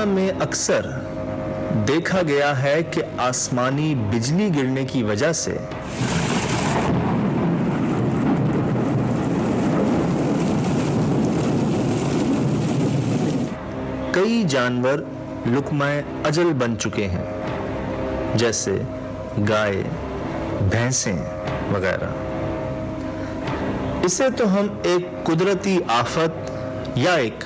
दुनिया में अक्सर देखा गया है कि आसमानी बिजली गिरने की वजह से कई जानवर लुकमाए अजल बन चुके हैं, जैसे गाय, भैंसें वगैरह। इसे तो हम एक कुदरती आफत या एक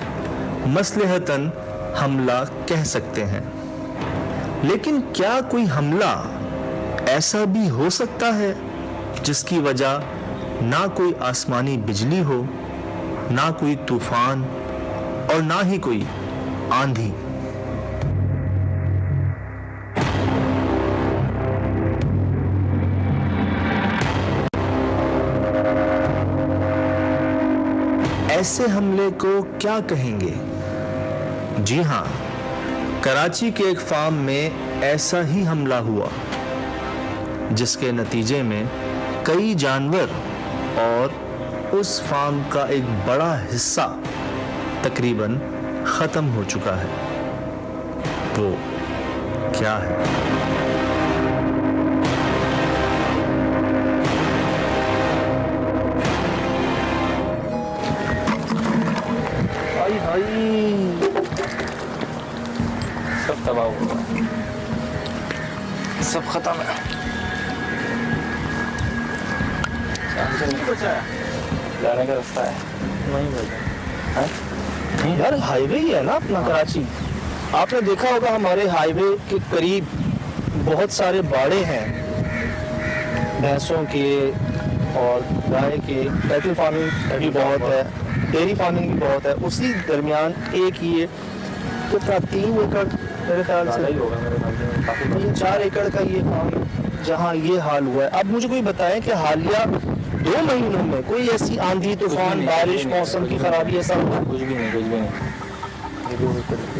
मसलहतन हमला कह सकते हैं, लेकिन क्या कोई हमला ऐसा भी हो सकता है जिसकी वजह ना कोई आसमानी बिजली हो, ना कोई तूफान और ना ही कोई आंधी? ऐसे हमले को क्या कहेंगे? जी हां, कराची के एक फार्म में ऐसा ही हमला हुआ, जिसके नतीजे में कई जानवर और उस फार्म का एक बड़ा हिस्सा तकरीबन खत्म हो चुका है। वो क्या है? सब तबाह हुआ, सब खत्म है। नहीं बचा है, जाने का रास्ता है नहीं बचा यार। हाईवे ही है ना अपना कराची। आपने देखा होगा हमारे हाईवे के करीब बहुत सारे बाड़े हैं, भैंसों के और गाय के। कैटल फार्मिंग भी बहुत है, डेयरी फार्मिंग भी बहुत है। उसी दरमियान एक ये कितना 3 एकड़ मेरे ख्याल से ही होगा, मेरे ख्याल से 3-4 एकड़ का ये फार्म जहाँ ये हाल हुआ है। अब मुझे कोई बताएं कि हालिया 2 महीनों में कोई ऐसी आंधी तूफान बारिश मौसम की खराबी ऐसा हुआ? कुछ भी नहीं।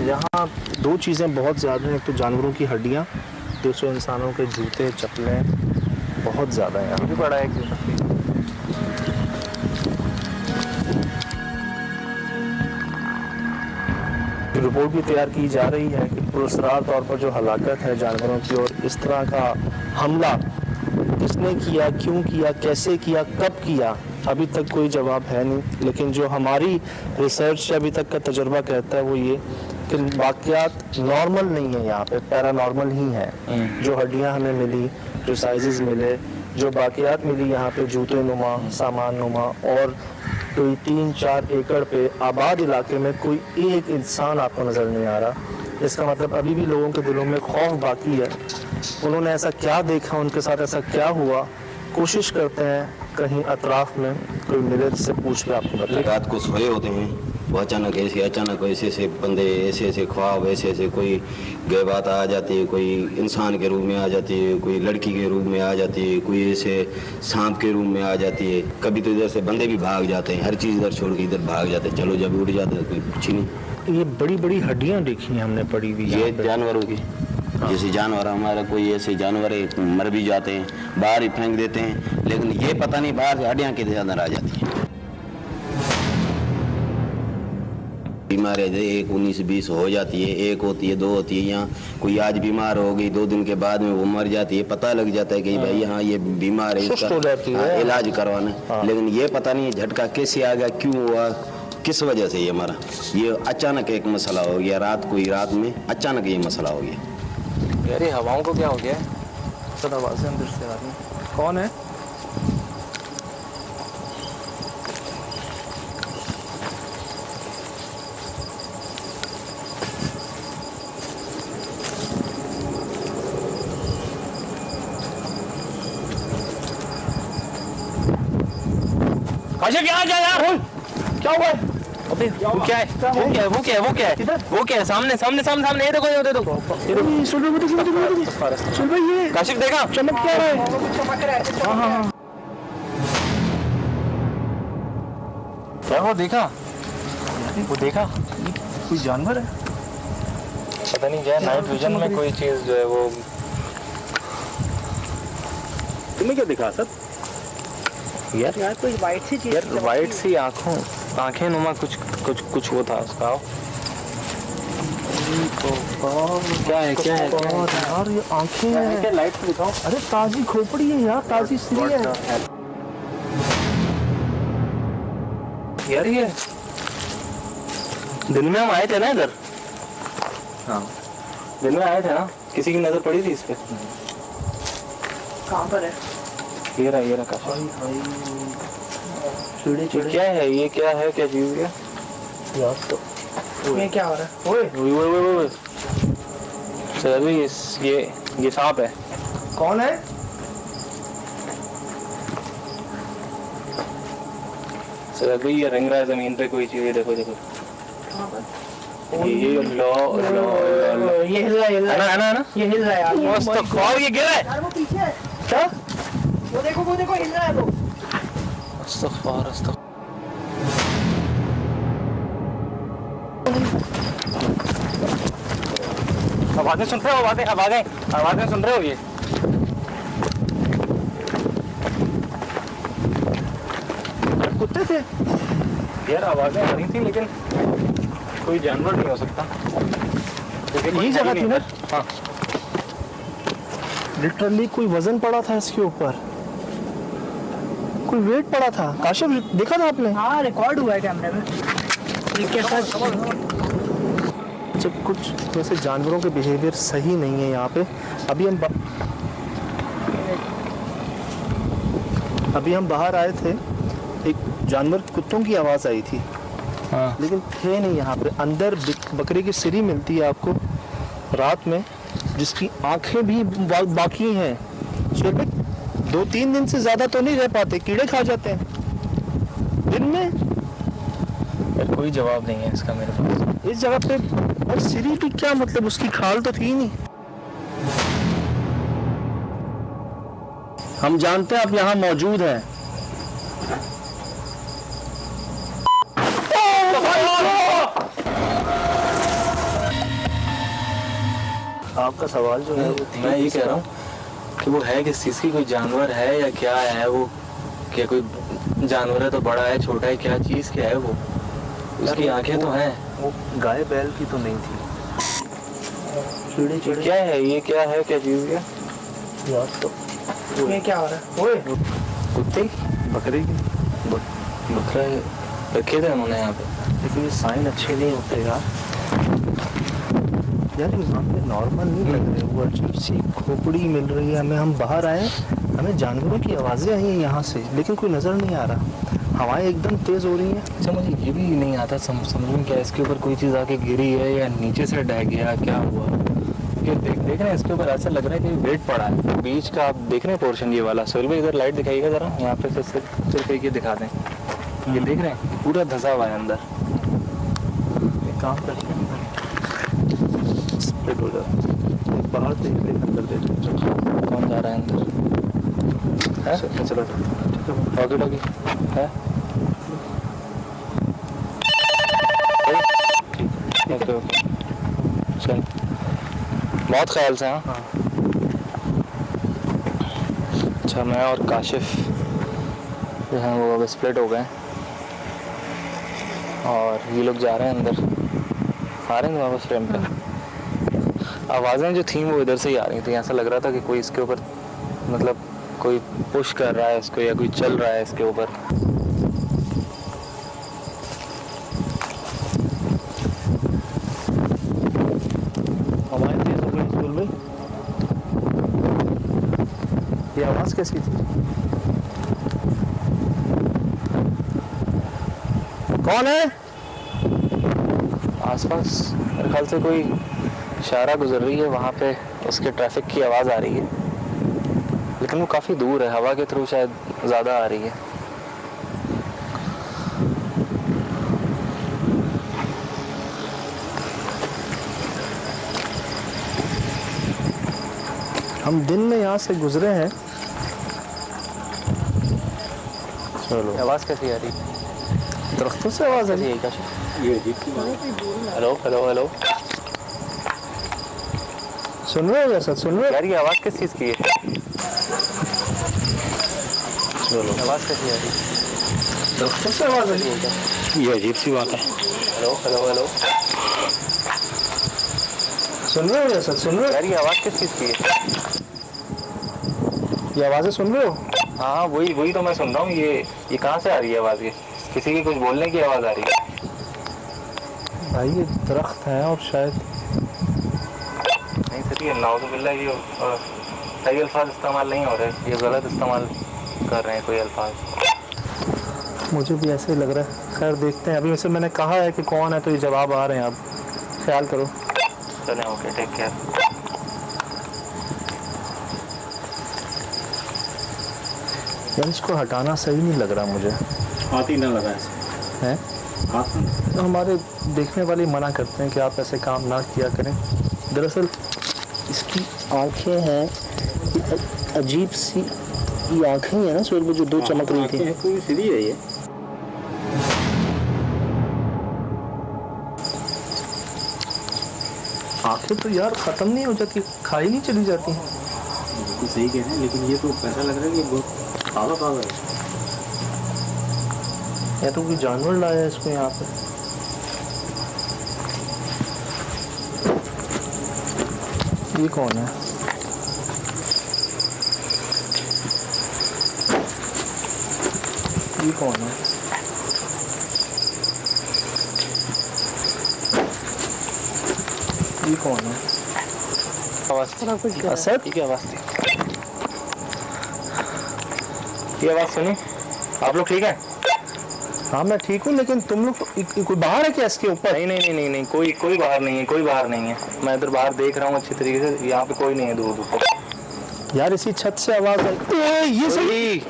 यहाँ 2 चीज़ें बहुत ज़्यादा हैं। एक तो जानवरों की हड्डियाँ, दूसरे इंसानों के जूते चप्पलें बहुत ज़्यादा हैं। यहाँ भी बड़ा है। रिपोर्ट भी तैयार की जा रही है कि पुरस्कार तौर पर जो हलाकत है जानवरों की, और इस तरह का हमला किसने किया, क्यों किया, कैसे किया, कब किया, अभी तक कोई जवाब है नहीं। लेकिन जो हमारी रिसर्च से अभी तक का तजुर्बा कहता है वो ये कि वाक़यात नॉर्मल नहीं है, यहाँ पे पैरानॉर्मल ही है। जो हड्डियाँ हमें मिली, जो साइजेस मिले, जो बाक़ियात मिली यहाँ पे जूते नुमा, सामान नुमा, और कोई 3-4 एकड़ पे आबाद इलाके में कोई एक इंसान आपको नज़र नहीं आ रहा। इसका मतलब अभी भी लोगों के दिलों में खौफ बाकी है। उन्होंने ऐसा क्या देखा, उनके साथ ऐसा क्या हुआ? कोशिश करते हैं कहीं अतराफ में कोई मिले जिससे पूछ के आपको बताए। रात को सोए होते हैं, वो अचानक ऐसे बंदे, ऐसे ख्वाब, ऐसे कोई गैबात आ जाती है, कोई इंसान के रूप में आ जाती है, कोई लड़की के रूप में आ जाती है, कोई ऐसे सांप के रूप में आ जाती है। कभी तो इधर से बंदे भी भाग जाते हैं, हर चीज़ इधर छोड़ के इधर भाग जाते हैं। चलो जब उड़ जाते हैं कोई कुछ ही नहीं। ये बड़ी बड़ी हड्डियाँ देखी हैं हमने पड़ी हुई, ये जानवरों की। जैसे जानवर हमारा कोई ऐसे जानवर है मर भी जाते हैं, बाहर ही फेंक देते हैं, लेकिन ये पता नहीं बाहर से हड्डियाँ किधर अंदर आ जाती हैं। बीमारियाँ 1, 19, 20 हो जाती है, 1 होती है, 2 होती है। यहाँ कोई आज बीमार हो गई, 2 दिन के बाद में वो मर जाती है। पता लग जाता है कि भाई हाँ ये बीमार है, इसका इलाज करवाना। लेकिन ये पता नहीं झटका कैसे आ गया, क्यों हुआ, किस वजह से ये मरा। ये अचानक एक मसला हो गया, रात में अचानक ये मसला हो गया। यार ये हवाओं को क्या हो गया? सब आवाज़ें अंदर से आ रही हैं। कौन है? काशिफ यहाँ जा यार। क्या हुआ है? अबे वो क्या है? सामने ये देखो, ये देखो। सुन भाई, ये काशिफ देखा? चमक क्या रहा है? हाँ। क्या वो देखा? कोई जानवर है? पता नहीं क्या, नाइट विजन में कोई चीज जो है वो। तुम्हें क्या दिखा सर? यार कोई वाइट सी चीज, यार वाइट सी आंखें नुमा कुछ वो था उसका। क्या है क्या है यार ये आंखें हैं। लाइट पे दिखाओ। अरे ताजी खोपड़ी है यार, ताजी श्री है। यार ये दिन में हम आए थे ना इधर। हाँ दिन में आए थे ना, किसी की नजर पड़ी थी इस पे? कहाँ पर है? ये रहा काफी। क्या है ये, क्या है, क्या चीज है यार तो ये क्या हो रहा है? ओए सर अभी ये सांप है। कौन है? सर अभी ये रंग रहा है जमीन पे कोई चीज। देखो देखो ये लो ये हिल रहा है, है ना ये हिल रहा है यार। मस्त और ये गिर रहा है। यार वो पीछे है, क्या? वो देखो हिल रहा है वो। अस्तगफुर। आवाजें सुन रहे हो? आवाजें सुन रहे हो? ये कुत्ते थे यार, आवाजें आ रही थी लेकिन कोई जानवर नहीं हो सकता। यही जगह थी ना? हाँ लिटरली कोई वजन पड़ा था इसके ऊपर, कोई वेट पड़ा था। काशिफ देखा था आपने? हाँ रिकॉर्ड हुआ है कैमरे में। ये कैसा? जब कुछ वैसे जानवरों के बिहेवियर सही नहीं है यहाँ पे। अभी हम बाहर आए थे, एक जानवर कुत्तों की आवाज़ आई थी। हाँ लेकिन थे नहीं यहाँ पे। अंदर बकरी की सिरी मिलती है आपको रात में, जिसकी आंखें भी बाकी हैं। चलो 2-3 दिन से ज़्यादा तो नहीं रह पाते, कीड़े खा जाते हैं दिन में। यार कोई जवाब नहीं है इसका मेरे पास। इस जगह पे और सिरी भी क्या मतलब, उसकी खाल तो थी नहीं। हम जानते हैं आप यहाँ मौजूद हैं। आपका सवाल जो है वो मैं ये कह रहा हूँ कि वो है किस चीज़ की, कोई जानवर है या क्या है वो? क्या कोई जानवर है तो बड़ा है, छोटा है, क्या चीज़ क्या है वो? उसकी आंखें तो हैं। वो गाय बैल की तो नहीं थी। ये क्या है, ये क्या है, क्या चीज़ है? यार तो ये क्या हो रहा है? ओए कुत्ते बकरी की, बकरा रखे थे उन्होंने यहाँ पे। लेकिन ये साइन अच्छे नहीं होते यार। यार यहाँ पे नॉर्मल नहीं लग रहे, वो अजीब सी खोपड़ी मिल रही है हमें। हम बाहर आए, हमें जानवरों की आवाज़ें आई हैं यहाँ से, लेकिन कोई नज़र नहीं आ रहा। हवाएं एकदम तेज़ हो रही हैं। अच्छा मुझे ये भी नहीं आता समझ में, क्या इसके ऊपर कोई चीज़ आके गिरी है या नीचे से डह गया, क्या हुआ? कि देख रहे हैं इसके ऊपर ऐसा लग रहा है कि वेट पड़ा है बीच का। आप देख रहे हैं पोर्शन ये वाला? सोहेल भाई इधर लाइट दिखाइएगा ज़रा, यहाँ पे सिर्फ एक ये दिखा दें। ये देख रहे हैं पूरा धंसा हुआ है अंदर। एक काम करते हैं, स्प्लिट हो जाता है। बाहर देख ले, अंदर देख ले। कौन जा रहा है अंदर? है चलो डॉगी डॉगी है? ओके ओके चल, बहुत ख्याल से। हाँ अच्छा, मैं और काशिफ जो हैं वो अब स्प्लिट हो गए और ये लोग जा रहे हैं अंदर। आ रहे हैं वापस फ्रेम पे। आवाज़ें जो थी वो इधर से ही आ रही थी। ऐसा लग रहा था कि कोई इसके ऊपर मतलब कोई पुश कर रहा है इसको या कोई चल रहा है इसके ऊपर। हवाएं तेज हो गई स्कूल में। ये आवाज़ कैसी थी? कौन है? आसपास मेरे ख्याल से कोई इशारा गुजर रही है, वहाँ पे उसके ट्रैफिक की आवाज़ आ रही है, लेकिन वो काफ़ी दूर है। हवा के थ्रू शायद ज़्यादा आ रही है। हम दिन में यहाँ से गुजरे हैं। चलो, आवाज़ कैसी आ रही है? दरख्तों से आवाज़ आ रही है। हेलो हेलो हेलो, सुन रहे हो सर? सुन रहे हो? यार ये आवाज़ किस चीज़ की है? चलो, आवाज़ कैसी आ रही है? दरख्तों से आवाज़ आ रही है। ये अजीब सी बात है। हेलो हेलो हेलो, सुन रहे हो ये सब सुन रहे यार ये आवाज़ किस चीज़ की है? हो ये आवाज़ें सुन रहे हो हाँ वही वही तो मैं सुन रहा हूँ। ये कहाँ से आ रही है आवाज़? ये किसी की कुछ बोलने की आवाज़ आ रही है। भाई ये दरख्त है और शायद नहीं सर, ये नाउज़ुबिल्लाह ये सही अल्फाज इस्तेमाल नहीं हो रहे, ये गलत इस्तेमाल कर रहे हैं कोई अल्फाज। मुझे भी ऐसे ही लग रहा है। खैर देखते हैं। अभी वैसे मैंने कहा है कि कौन है तो ये जवाब आ रहे हैं। अब ख्याल करो। चलें ओके, टेक केयर। यार इसको हटाना सही नहीं लग रहा मुझे। हाथ ही ना लगा है हाथ तो हमारे देखने वाले मना करते हैं कि आप ऐसे काम ना किया करें। दरअसल इसकी आंखें हैं ये अजीब सी। ये आंखें हैं ना सुहेल भाई जो दो चमक रही थी। कोई सीधी है ये। आंखें तो यार खत्म नहीं हो जाती, खाई नहीं चली जाती। बिल्कुल सही कह रहे हैं, लेकिन ये तो ऐसा लग रहा है कि बहुत पागल पागल है। या तो कोई जानवर लाया है इसको यहाँ पे। ये कौन है? ये कौन है? ये कौन है? आवाज़ असद? ठीक है, आवाज़ थी। ये आवाज़ सुनी? आप लोग ठीक है? हाँ मैं ठीक हूँ, लेकिन तुम लोग कोई बाहर है क्या इसके ऊपर? नहीं नहीं नहीं नहीं नहीं, कोई बाहर नहीं है, कोई बाहर नहीं है। मैं इधर बाहर देख रहा हूँ अच्छी तरीके से, यहाँ पे कोई नहीं है दूर दूर तक। यार इसी छत से आवाज आई। ये सही।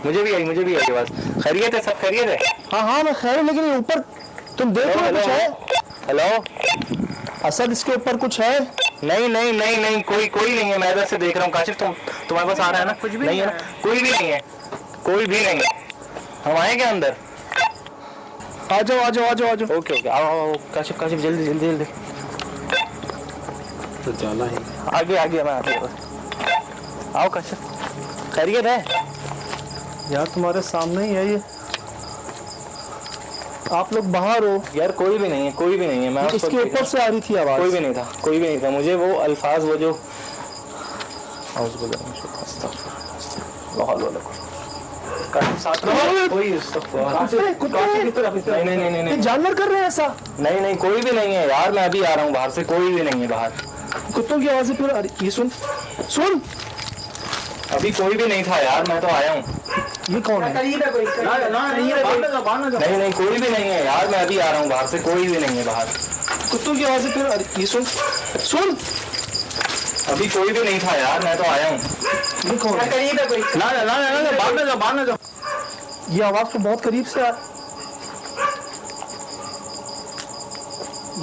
मुझे भी आई आवाज़। खैरियत है, सब खैरियत है? हाँ हाँ मैं खैर हूँ, लेकिन ये ऊपर तुम देख रहे हो कुछ है? हेलो असद इसके ऊपर कुछ है? नहीं नहीं नहीं नहीं, कोई नहीं है। मैं इधर से देख रहा हूँ। काशिफ तुम्हारे पास आ रहा है ना? कुछ भी नहीं है ना? कोई भी नहीं है, कोई भी नहीं है। हम आए क्या अंदर? आ जाओ आ जाओ आ जाओ आ जाओ। ओके ओके, आओ काशिफ जल्दी जल्दी जल्दी। तो जाला है। आगे मैं आगे। आओ काशिफ, खैरियत है? यार तुम्हारे सामने ही है ये। आप लोग बाहर हो। यार कोई भी नहीं है। मैं इसके ऊपर से आ रही थी आवाज। कोई भी नहीं था। मुझे वो अल्फाज वो जो साथ में कोई नहीं, जानवर कर रहे हैं ऐसा? नहीं कोई भी नहीं है यार। मैं अभी आ रहा हूँ बाहर से, कोई भी नहीं है बाहर। कुत्तों की आवाजें फिर आ रही। ये सुन। अभी कोई भी नहीं था यार, मैं तो आया हूँ। ये कौन है? नहीं कोई भी नहीं है यार। मैं अभी आ रहा हूँ बाहर से, कोई भी नहीं है बाहर। कुत्तों की आवाजें फिर आ रही। ये सुन। अभी कोई भी नहीं था यार, मैं तो आया हूँ। ये कौन है? ये आवाज तो बहुत करीब से आ।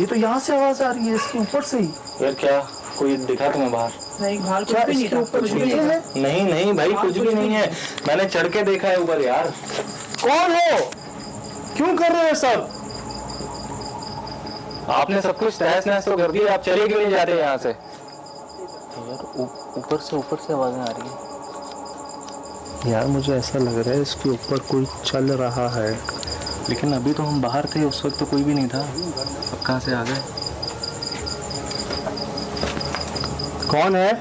ये तो यहाँ से आवाज आ रही है, इसके ऊपर से ही। यार क्या कोई दिखा तुम्हें बाहर? नहीं बाहर क्या कुछ भी नहीं इसके था। ऊपर चूहे हैं? नहीं भाई, कुछ भी नहीं है। मैंने चढ़ के देखा है ऊपर यार। कौन हो? क्यों कर रहे हो सब? आपने सब कुछ तहस नहस तो कर दिया, आप चले क्यों नहीं जाते यहाँ से? यार ऊपर से आवाजें आ रही है। यार मुझे ऐसा लग रहा है इसके ऊपर कोई चल रहा है। लेकिन अभी तो हम बाहर थे, उस वक्त तो कोई भी नहीं था। अब कहाँ से आ गए? कौन है?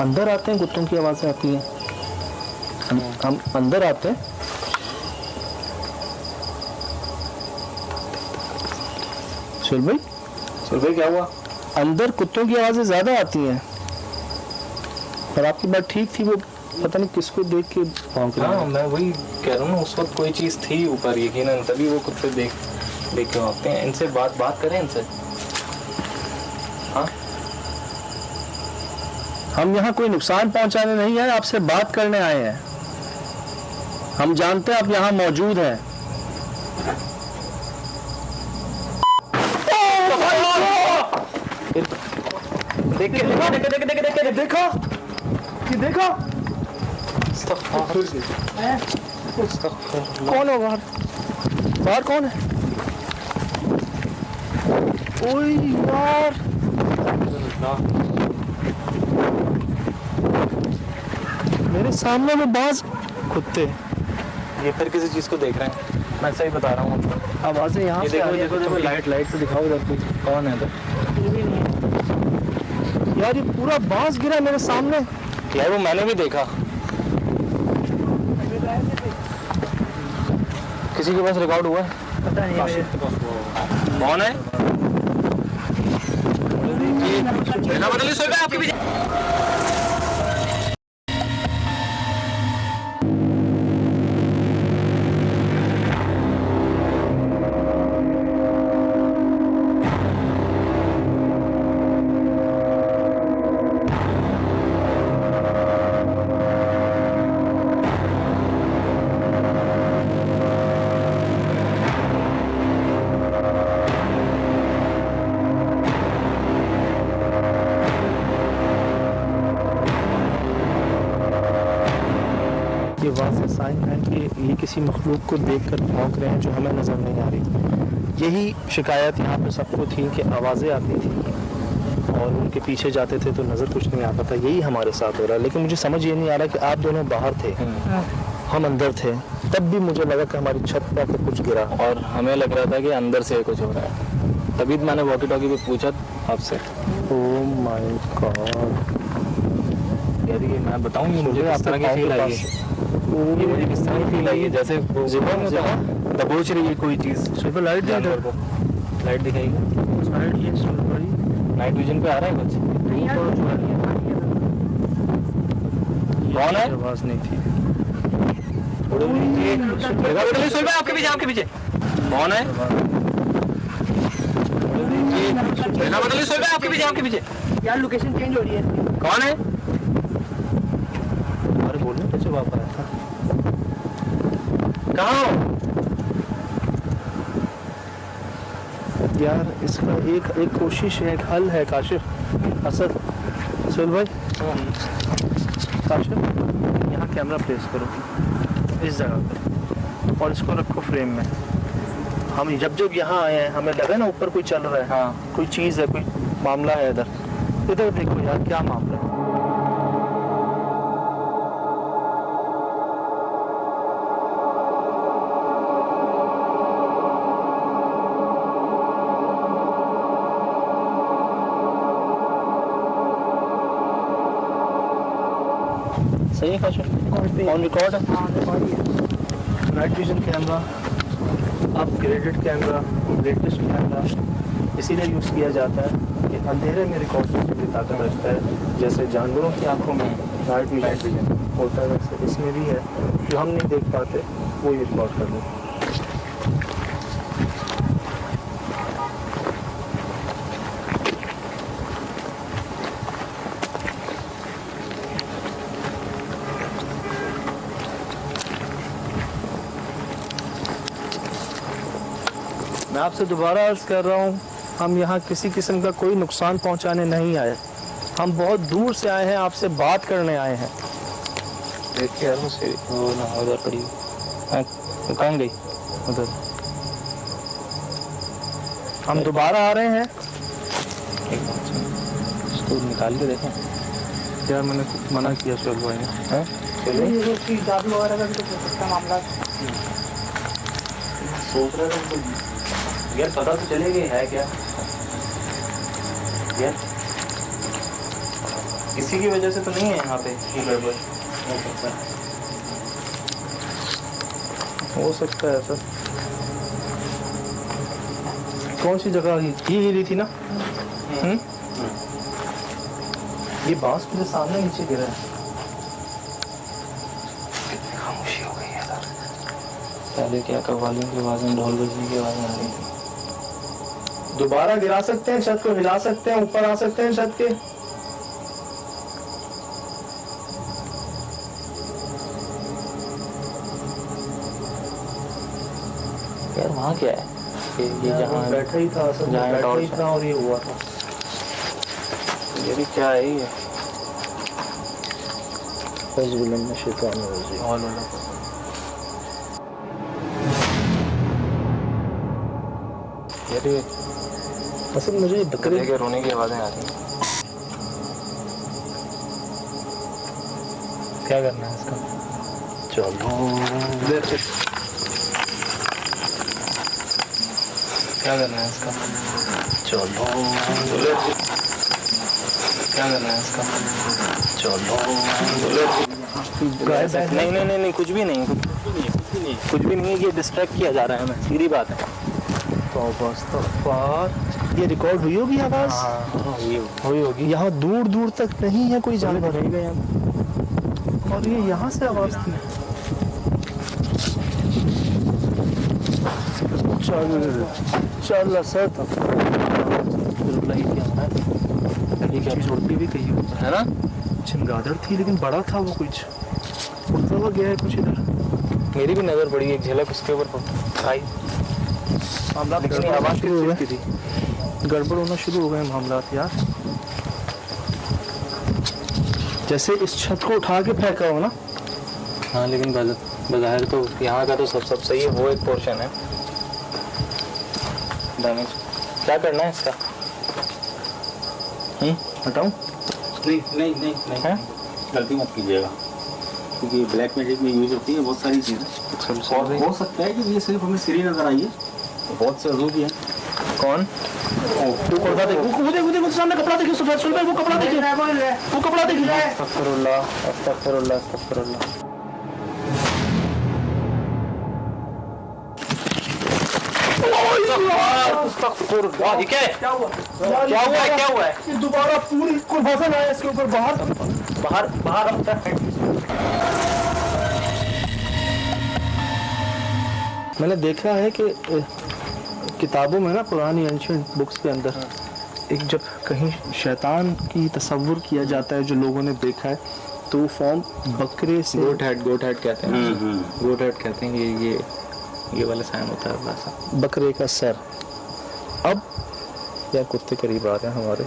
अंदर आते हैं, कुत्तों की आवाजें आती हैं। हम अंदर आते हैं। सुहेल भाई क्या हुआ? अंदर कुत्तों की आवाजें ज्यादा आती हैं। पर आपकी बात ठीक थी, वो पता नहीं किसको देख के भौंक रहा हाँ है। मैं वही कह रहा हूँ ना, उस वक्त कोई चीज़ थी ऊपर यकीनन, तभी वो कुत्ते देख के भागते हैं। इनसे बात करें इनसे। हाँ हम यहाँ कोई नुकसान पहुंचाने नहीं आए, आपसे बात करने आए हैं। हम जानते हैं आप यहाँ मौजूद हैं। देखा? कौन है बाहर? बाहर कौन है? ओए यार, मेरे सामने में बाज कुत्ते। ये फिर किसी चीज़ को देख रहे हैं। मैं सही बता रहा हूँ। आवाजें यहाँ ये से आ देखो रही हैं। देखो देखो, लाइट से दिखाओ इधर कुछ कौन है इधर। यार ये पूरा बांस गिरा मेरे सामने। यार वो मैंने भी देखा। किसी के पास रिकॉर्ड हुआ है? पता नहीं मुझे। कौन है? बिना बदले सोए आपके पीछे। ये वाज़ेह साइन है कि ये किसी मखलूक को देखकर भौंक रहे हैं जो हमें नज़र नहीं आ रही। यही शिकायत यहाँ पे सबको थी कि आवाज़ें आती थी और उनके पीछे जाते थे तो नज़र कुछ नहीं आता था। यही हमारे साथ हो रहा है। लेकिन मुझे समझ ये नहीं आ रहा कि आप दोनों बाहर थे, हम अंदर थे, तब भी मुझे लगा कि हमारी छत पर आकर कुछ गिरा। और हमें लग रहा था कि अंदर से कुछ हो रहा है, तभी तो मैंने वॉकी टॉकी पे पूछा आपसे। ओह माय गॉड, यार ये मैं बताऊँ ये मुझे किस तरह की फील आई है। ये मुझे किस तरह की फील आई है जैसे दबोच रही है कोई चीज़। सुबह लाइट दे जानवर को लाइट दिखाएगी। साइड ये सुबह बड़ी नाइट विजन पे आ रहा है कुछ। कौन है? आवाज़ नहीं थी। आपके पीछे आपके पीछे कौन है? आपके पीछे आपके पीछे यार लोकेशन चेंज हो रही है। कौन है? हमारे बोलने पे जवाब आया था। कहाँ हो? यार इसका एक कोशिश है, एक हल है काशिफ, असद, सुहेल भाई, काशिफ यहाँ कैमरा प्लेस करो इस जगह पर और इसको रखो फ्रेम में। हम जब जब यहाँ आए हैं हमें लगा ना ऊपर कोई चल रहा है, हाँ। कोई चीज़ है, कोई मामला है। इधर इधर देखो यार क्या मामला है। सही है काशिफ, ऑन रिकॉर्ड है। Night vision camera, upgraded camera, latest camera इसीलिए यूज़ किया जाता है कि अंधेरे में रिकॉर्ड करने की ताकत रखता है। जैसे जानवरों की आंखों में नाइट विजन होता है वैसे इसमें भी है, जो हम नहीं देख पाते वो ही रिकॉर्ड कर लेते। मैं आपसे दोबारा अर्ज़ कर रहा हूँ, हम यहाँ किसी किस्म का कोई नुकसान पहुँचाने नहीं आए। हम बहुत दूर से आए हैं, आपसे बात करने आए हैं। देखिए यार वो ना उधर पड़ी है। कहाँ गई? उधर हम दोबारा आ रहे हैं। इसको निकाल के देखें। यार मैंने कुछ मना किया सुहेल भाई ने। ये उसकी जादू वगैरह का भी तो हो सकता मामला। सोच रहा था यार पता तो चलेगी है क्या यार, किसी की वजह से तो नहीं है यहाँ पे ये गड़बड़। हो सकता है सर। कौन सी जगह ये हिली थी ना? ये बांस मेरे सामने नीचे गिरा है। खामोशी हो गई है यार। पहले क्या कव्वालियों की आवाज़ें, ढोल बजने की आवाज़ें आ रही थी। दोबारा गिरा सकते हैं, छत को हिला सकते हैं, ऊपर आ सकते हैं छत के। यार वहाँ क्या है? ये जहाँ बैठा ही था, असल में जहाँ बैठा ही टॉर्च था और ये हुआ था। ये भी क्या है ये? यार ये असल मुझे ये बकरे के रोने की आवाज़ें आ रही हैं। क्या करना है इसका? चलो क्या करना है इसका? चलो क्या करना है इसका? चलो नहीं नहीं नहीं नहीं, कुछ भी नहीं, कुछ भी नहीं है। ये डिस्ट्रैक्ट किया जा रहा है हमें, सीधी बात है। ये रिकॉर्ड हुई होगी आवाज? हुई होगी। यहाँ दूर दूर तक नहीं है कोई जानवर रहेगा यहाँ, और ये यहाँ से आवाज थी। चल सर तब ये क्या छोटी भी कही है ना? चमगादड़ थी लेकिन बड़ा था वो, कुछ उड़ता हुआ गया है कुछ इधर। मेरी भी नजर पड़ी, एक झलक उसके ऊपर आई। लेकिन आवाज शुरू हो गई, गड़बड़ होना शुरू हो गए मामलात यार। जैसे इस छत को उठा के फेंका हो ना। हाँ लेकिन बाहर तो यहाँ का तो सब सही है, वो एक पोर्शन है डैमेज। क्या करना है इसका? हटाऊं? नहीं नहीं नहीं नहीं हैं? गलती मत कीजिएगा, क्योंकि ब्लैक मैजिक में यूज होती है बहुत सारी चीज़ें, और हो सकता है कि ये सिर्फ हमें सीरी नजर आई है, तो बहुत से अजूब भी है। कौन? तू पर्दा देख, वो देख सामने कपड़ा देखिए, सुन भाई वो कपड़ा देखिए, वो कपड़ा देखिए। अस्तगफिरुल्लाह अस्तगफिरुल्लाह अस्तगफिरुल्लाह। ये क्या है? क्या हुआ? क्या हुआ है? क्या हुआ है? ये दोबारा पूरी कोई वजन आया इसके ऊपर, बाहर बाहर बाहर आता है। मैंने देखा है कि किताबों में ना, पुरानी एंशिएंट बुक्स के अंदर एक जब कहीं शैतान की तस्वुर किया जाता है जो लोगों ने देखा है, तो वो फॉर्म बकरे से, गोट हेड कहते हैं। गोट हेड कहते हैं। ये वाला साइन होता है बड़ा सा, बकरे का सर। अब यार कुत्ते करीब आ रहे हैं हमारे।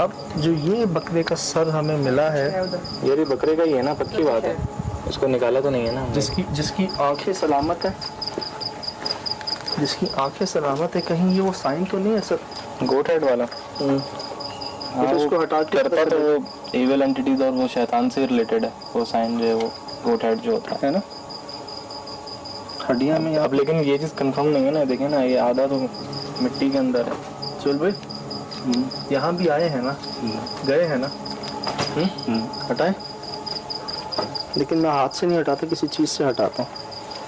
अब जो ये बकरे का सर हमें मिला है, ये भी बकरे का ही है ना, पक्की बात है। उसको निकाला तो नहीं है ना हमने। जिसकी आंखें सलामत है, जिसकी आंखें सलामत है, कहीं ये वो साइन तो नहीं है सर? गोट हेड वाला। तो उसको हटा के करता तो वो एविल एंटिटीज और वो शैतान से रिलेटेड है वो साइन, जो है वो गोट हेड जो होता है ना, हड्डियां में। अब लेकिन ये चीज कंफर्म नहीं है ना, देखें ना, ये आधा तो मिट्टी के अंदर है। चल भाई, यहाँ भी आए हैं ना, गए हैं ना, हटाए, लेकिन मैं हाथ से नहीं हटाता, किसी चीज से हटाता हूँ।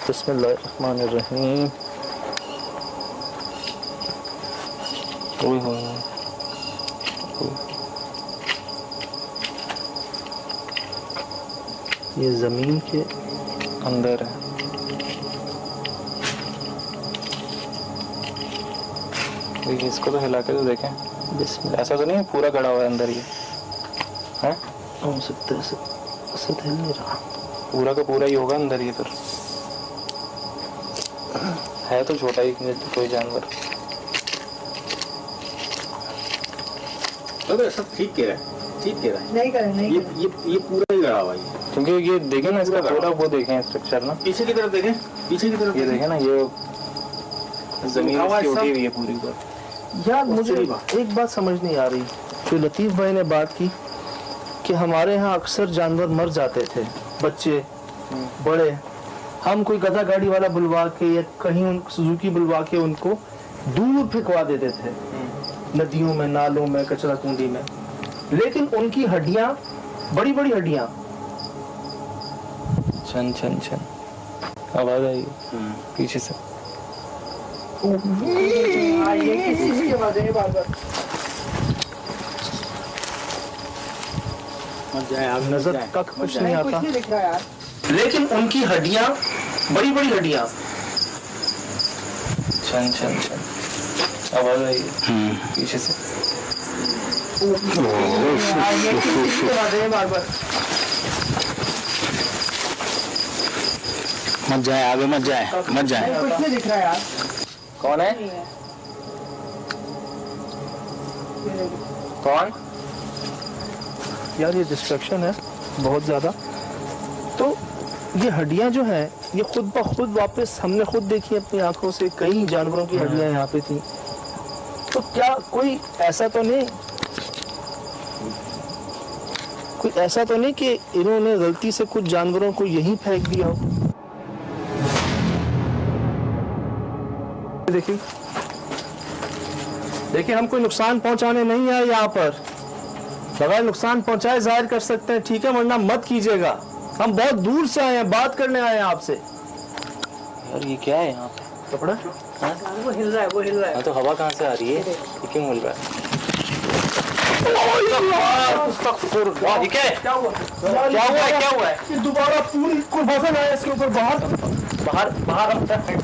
बिस्मिल्लाहिर्रहमानिर्रहीम। ओए होए, ये जमीन के अंदर है। देखिए इसको तो हिला के तो देखें, बिस्मिल्लाह। ऐसा तो नहीं है पूरा गड़ा हुआ है अंदर ये है? हो सकता है ऐसे हिल नहीं रहा, पूरा का पूरा ही होगा अंदर ये, फिर है तो छोटा ही कोई जानवर। तो सब ठीक कह रहा है, ठीक कह रहा है। नहीं करें, नहीं ये करें। ये पूरा ही गड़ा हुआ है। क्योंकि ये देखें ना, इसका पूरा वो देखें स्ट्रक्चर ना, पीछे की तरफ देखें, पीछे की तरफ ये देखें ना, ये जमीन आवाज इसकी सब- उठी हुई है पूरी पर। यार मुझे एक बात समझ नहीं आ रही, जो लतीफ़ भाई ने बात की कि हमारे यहाँ अक्सर जानवर मर जाते थे, बच्चे बड़े, हम कोई गधा गाड़ी वाला बुलवा के या कहीं सुजुकी बुलवा के उनको दूर फेंकवा देते थे, नदियों में, नालों में, कचरा कुंडी में, लेकिन उनकी हड्डियां, बड़ी बड़ी हड्डियां, छन छन छन आवाज आई पीछे से। हाँ, ये किसी चीज़ की आवाज़ है बार-बार। मत जाए, आगे मत नजर जाए, तक मत कुछ जाए। नहीं कुछ आता, नहीं दिख रहा यार। लेकिन उनकी हड्डियां, बड़ी बड़ी हड्डियां, छन छन छन आवाज आई पीछे से। हाँ, ये किसी चीज़ की आवाज़ है बार-बार। मत जाए, आगे मत जाए, मत जाए। नहीं, कुछ नहीं दिख रहा यार। कौन है? नहीं है। कौन? यार ये डिस्ट्रक्शन है बहुत ज़्यादा। तो ये हड्डियां जो हैं, ये खुद ब खुद वापस हमने खुद देखी अपनी आंखों से, कई जानवरों की हड्डियां यहाँ पे थी। तो क्या कोई ऐसा तो नहीं कि इन्होंने गलती से कुछ जानवरों को यहीं फेंक दिया हो? देखिए देखिए, हम कोई नुकसान पहुंचाने नहीं आए यहाँ पर। बगैर नुकसान पहुंचाए जाहिर कर सकते हैं, ठीक है, वरना मत कीजिएगा। हम बहुत दूर से आए हैं, बात करने आए हैं आपसे। यार ये क्या है यहाँ पे? कपड़ा वो हिल रहा है, वो हिल रहा है। हाँ तो हवा कहाँ से आ रही है? ये क्यों मिल रहा है? ये क्या है? क्या हुआ? क्या हुआ है? क्या हुआ है? ये दोबारा पूरी कोई वजन आया इसके ऊपर, बाहर बाहर बाहर आता है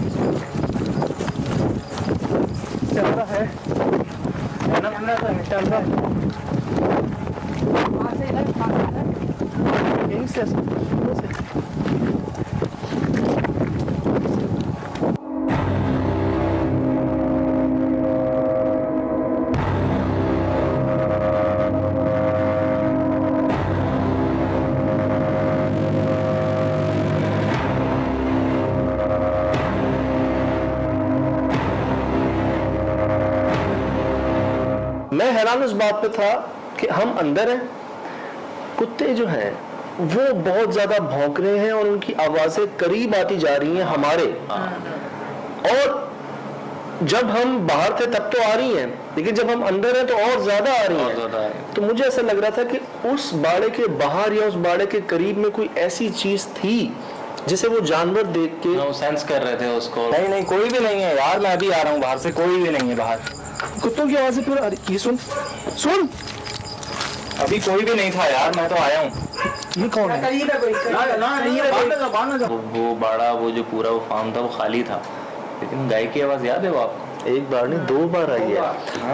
कैमरा है, कैमरा यहीं से मैं हैरान उस बात पे था कि हम अंदर हैं, कुत्ते जो हैं वो बहुत ज्यादा भौंक रहे हैं और उनकी आवाजें करीब आती जा रही हैं हमारे, और जब हम बाहर थे तब तो आ रही हैं, लेकिन जब हम अंदर हैं तो और ज्यादा आ रही हैं। तो मुझे ऐसा लग रहा था कि उस बाड़े के बाहर या उस बाड़े के करीब में कोई ऐसी चीज थी जिसे वो जानवर देख के वो सेंस कर रहे थे उसको। नहीं नहीं कोई भी नहीं है यार, मैं अभी आ रहा हूँ बाहर से, कोई भी नहीं है बाहर। कुत्तों की आवाजें फिर आ रही। ये सुन सुन, अभी कोई भी नहीं था यार, मैं तो आया हूँ। ये कौन है? करीब है कोई, वो बाड़ा, वो जो पूरा वो फार्म था वो खाली था, लेकिन गाय की आवाज याद है वो आपको? एक बार नहीं, दो बार आई है।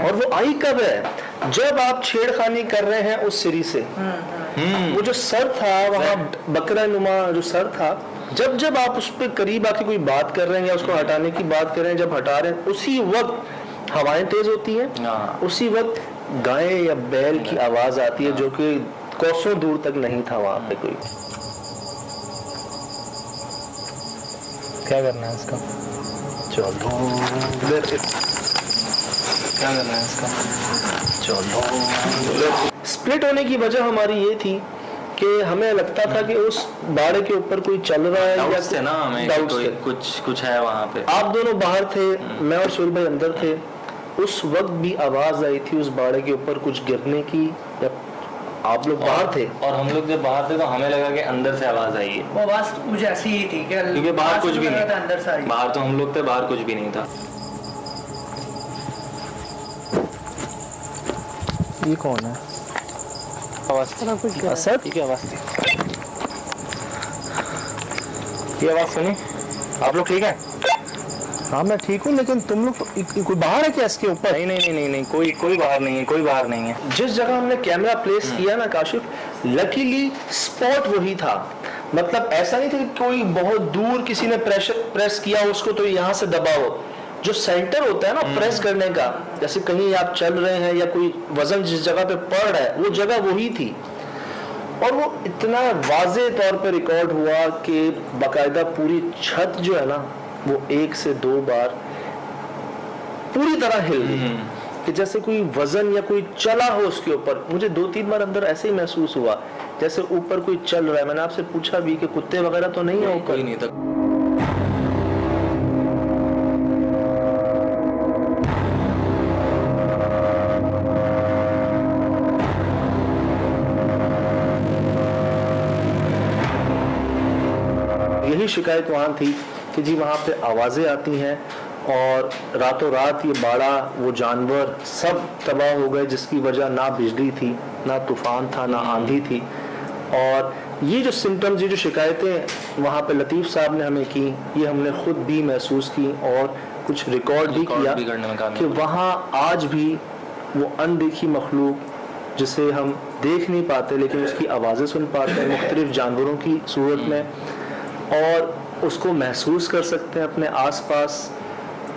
और वो आई कब है? जब आप छेड़खानी कर रहे हैं उस सिरी से। वो जो सर था वहाँ, बकरा नुमा जो सर था, जब जब आप उस पर करीब आके कोई बात कर रहे हैं या उसको हटाने की बात कर रहे हैं, जब हटा रहे हैं उसी वक्त हवाएं तेज होती हैं, उसी वक्त गाय या बैल की आवाज आती है, जो कि कोसों दूर तक नहीं था वहां पे कोई। क्या करना है इसका? चलो क्या करना है इसका? चलो। स्प्लिट होने की वजह हमारी ये थी कि हमें लगता था कि उस बाड़े के ऊपर कोई चल रहा है, या थे ना हमें कि कुछ है वहाँ पे। आप दोनों बाहर थे, मैं और सुहेल भाई अंदर थे। उस वक्त भी आवाज आई थी उस बाड़े के ऊपर कुछ गिरने की, या आप लोग बाहर थे? और हम लोग जब बाहर थे तो हमें लगा कि अंदर से आवाज आई है। वो आवाज मुझे ऐसी ही थी कि क्योंकि बाहर कुछ भी नहीं था, अंदर से आई। बाहर तो हम लोग थे, बाहर कुछ भी नहीं था। ये कौन है? आवाज सर ठीक है, आवाज थी, ये आवाज सुनी आप लोग? ठीक है, हाँ मैं ठीक हूँ, लेकिन तुम लोग कोई बाहर है क्या इसके ऊपर? नहीं नहीं नहीं नहीं, कोई बाहर नहीं है, कोई बाहर नहीं है। जिस जगह हमने कैमरा प्लेस किया ना काशिफ, लकीली स्पॉट वही था। मतलब ऐसा नहीं था कि कोई बहुत दूर किसी ने प्रेस किया उसको तो यहाँ से दबाओ। जो सेंटर होता है ना प्रेस करने का, जैसे कहीं आप चल रहे हैं या कोई वजन जिस जगह पे पड़ रहा है वो जगह वही थी। और वो इतना वाज़े तौर पे रिकॉर्ड हुआ कि बाकायदा पूरी छत जो है ना वो 1 से 2 बार पूरी तरह हिल गई, कि जैसे कोई वजन या कोई चला हो उसके ऊपर। मुझे 2-3 बार अंदर ऐसे ही महसूस हुआ जैसे ऊपर कोई चल रहा है। मैंने आपसे पूछा भी कि कुत्ते वगैरह तो नहीं है ऊपर? कोई नहीं था। यही शिकायत वहाँ थी कि जी वहाँ पे आवाज़ें आती हैं और रातों रात ये बाड़ा, वो जानवर सब तबाह हो गए, जिसकी वजह ना बिजली थी, ना तूफान था, ना आंधी थी। और ये जो सिम्टम्स, ये जो शिकायतें वहाँ पे लतीफ़ साहब ने हमें की, ये हमने खुद भी महसूस की और कुछ रिकॉर्ड भी किया कि वहाँ आज भी वो अनदेखी मखलूक जिसे हम देख नहीं पाते लेकिन उसकी आवाज़ें सुन पाते हैं मुख्तलिफ जानवरों की सूरत में, और उसको महसूस कर सकते हैं अपने आसपास।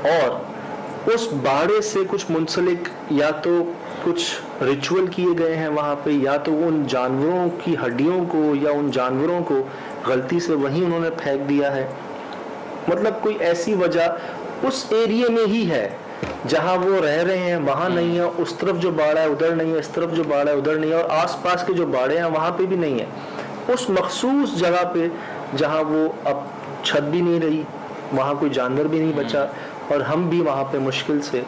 और उस बाड़े से कुछ मुंसलिक या तो कुछ रिचुअल किए गए हैं वहाँ पे, या तो उन जानवरों की हड्डियों को या उन जानवरों को गलती से वहीं उन्होंने फेंक दिया है। मतलब कोई ऐसी वजह उस एरिया में ही है जहाँ वो रह रहे हैं, वहाँ नहीं है। उस तरफ जो बाड़ा है उधर नहीं है, इस तरफ जो बाड़ा है उधर नहीं है, और आसपास के जो बाड़े हैं वहाँ पे भी नहीं है। उस मखसूस जगह पे जहाँ वो अब छत भी नहीं रही, वहाँ कोई जानवर भी नहीं बचा, और हम भी वहाँ पे मुश्किल से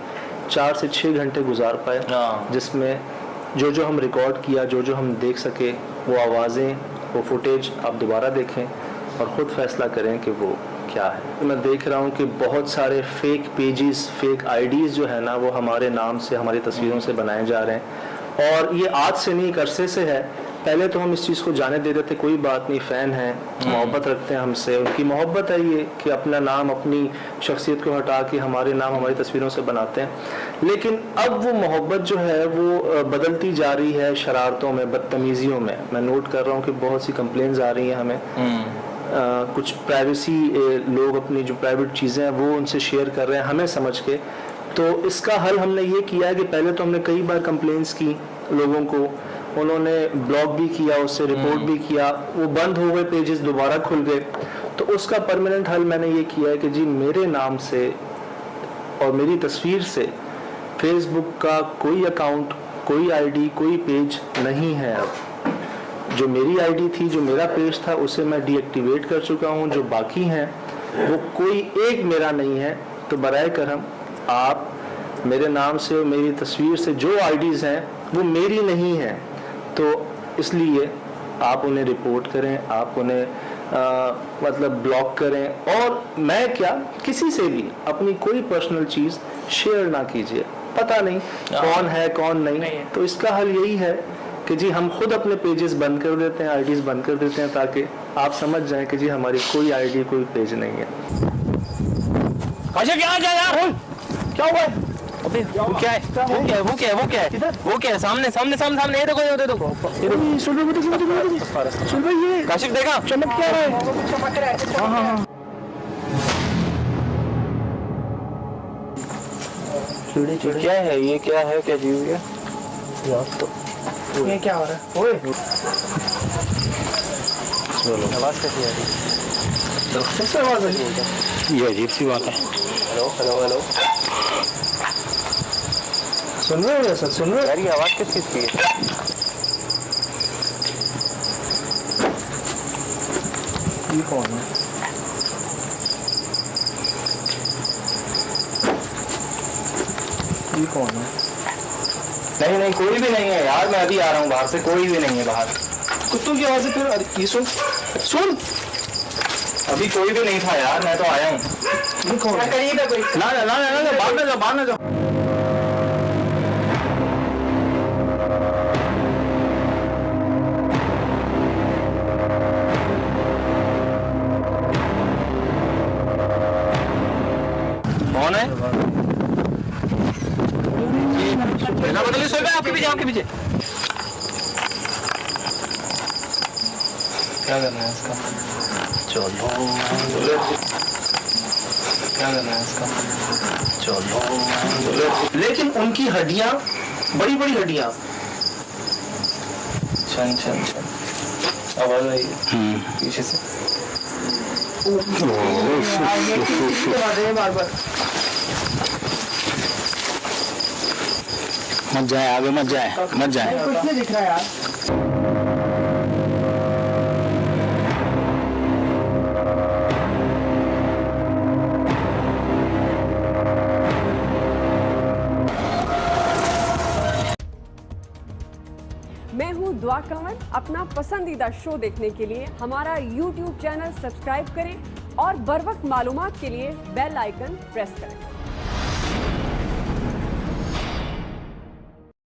4 से 6 घंटे गुजार पाए, जिसमें जो हम रिकॉर्ड किया, जो हम देख सके, वो आवाज़ें, वो फुटेज आप दोबारा देखें और ख़ुद फैसला करें कि वो क्या है। मैं देख रहा हूँ कि बहुत सारे फेक पेजेस, फेक आईडीज़ जो है ना, वो हमारे नाम से, हमारी तस्वीरों से बनाए जा रहे हैं। और ये आज से नहीं, एक अरसे से है। पहले तो हम इस चीज़ को जाने देते थे, कोई बात नहीं, फ़ैन हैं, मोहब्बत रखते हैं हमसे, उनकी मोहब्बत है ये कि अपना नाम, अपनी शख्सियत को हटा के हमारे नाम, हमारी तस्वीरों से बनाते हैं। लेकिन अब वो मोहब्बत जो है वो बदलती जा रही है शरारतों में, बदतमीज़ियों में। मैं नोट कर रहा हूँ कि बहुत सी कंप्लेंट्स आ रही हैं हमें। कुछ प्राइवेसी, लोग अपनी जो प्राइवेट चीज़ें हैं वो उनसे शेयर कर रहे हैं हमें समझ के। तो इसका हल हमने ये किया है कि पहले तो हमने कई बार कंप्लेंट्स की लोगों को, उन्होंने ब्लॉक भी किया, उससे रिपोर्ट भी किया, वो बंद हो गए पेजेस, दोबारा खुल गए। तो उसका परमानेंट हल मैंने ये किया है कि जी मेरे नाम से और मेरी तस्वीर से फेसबुक का कोई अकाउंट, कोई आईडी, कोई पेज नहीं है। अब जो मेरी आईडी थी, जो मेरा पेज था, उसे मैं डीएक्टिवेट कर चुका हूँ। जो बाकी हैं वो कोई एक मेरा नहीं है। तो बराए करम आप मेरे नाम से और मेरी तस्वीर से जो आईडीज़ हैं वो मेरी नहीं हैं, तो इसलिए आप उन्हें रिपोर्ट करें, आप उन्हें मतलब ब्लॉक करें। और मैं क्या, किसी से भी अपनी कोई पर्सनल चीज़ शेयर ना कीजिए। पता नहीं कौन है कौन नहीं। तो इसका हल यही है कि जी हम खुद अपने पेजेस बंद कर देते हैं, आईडीज़ बंद कर देते हैं, ताकि आप समझ जाएं कि जी हमारी कोई आईडी, कोई पेज नहीं है। क्या हुआ है? अबे वो क्या है? वो क्या है? सामने ये देखो, ये देखो। सुन भाई, ये काशिफ देखा? चमक क्या रहा है? हाँ। क्या है ये? क्या है? क्या जीव है यार? तो ये क्या हो रहा है? ओए, आवाज कैसी आ रही है? कैसे आवाज आ रही है? ये अजीब सी बात है। हेलो। सुन रहे हो सर? सुन रहे हो? यार ये आवाज किस चीज की है? ये कौन है? ये कौन है? नहीं, कोई भी नहीं है यार। मैं अभी आ रहा हूँ बाहर से, कोई भी नहीं है बाहर। कुत्तों की आवाज़ है फिर। अरे ये सुन। अभी कोई भी नहीं था यार, मैं तो आया हूँ। ये कौन है? करीब है कोई। ना, बाहर ना जाओ। कौन है? बिना बदले सो गए। आपके पीछे क्या करना है इसका? चलो क्या करना है इसका? चलो। लेकिन उनकी हड्डियां, बड़ी बड़ी हड्डियां। छन आवाज आई पीछे से। ये किसकी आवाज है बार-बार? मत जाए आगे, मत जाए। कुछ नहीं दिख रहा यार। मैं हूं दुआ कंवर। अपना पसंदीदा शो देखने के लिए हमारा YouTube चैनल सब्सक्राइब करें और बर वक्त मालूमात के लिए बेल आइकन प्रेस करें।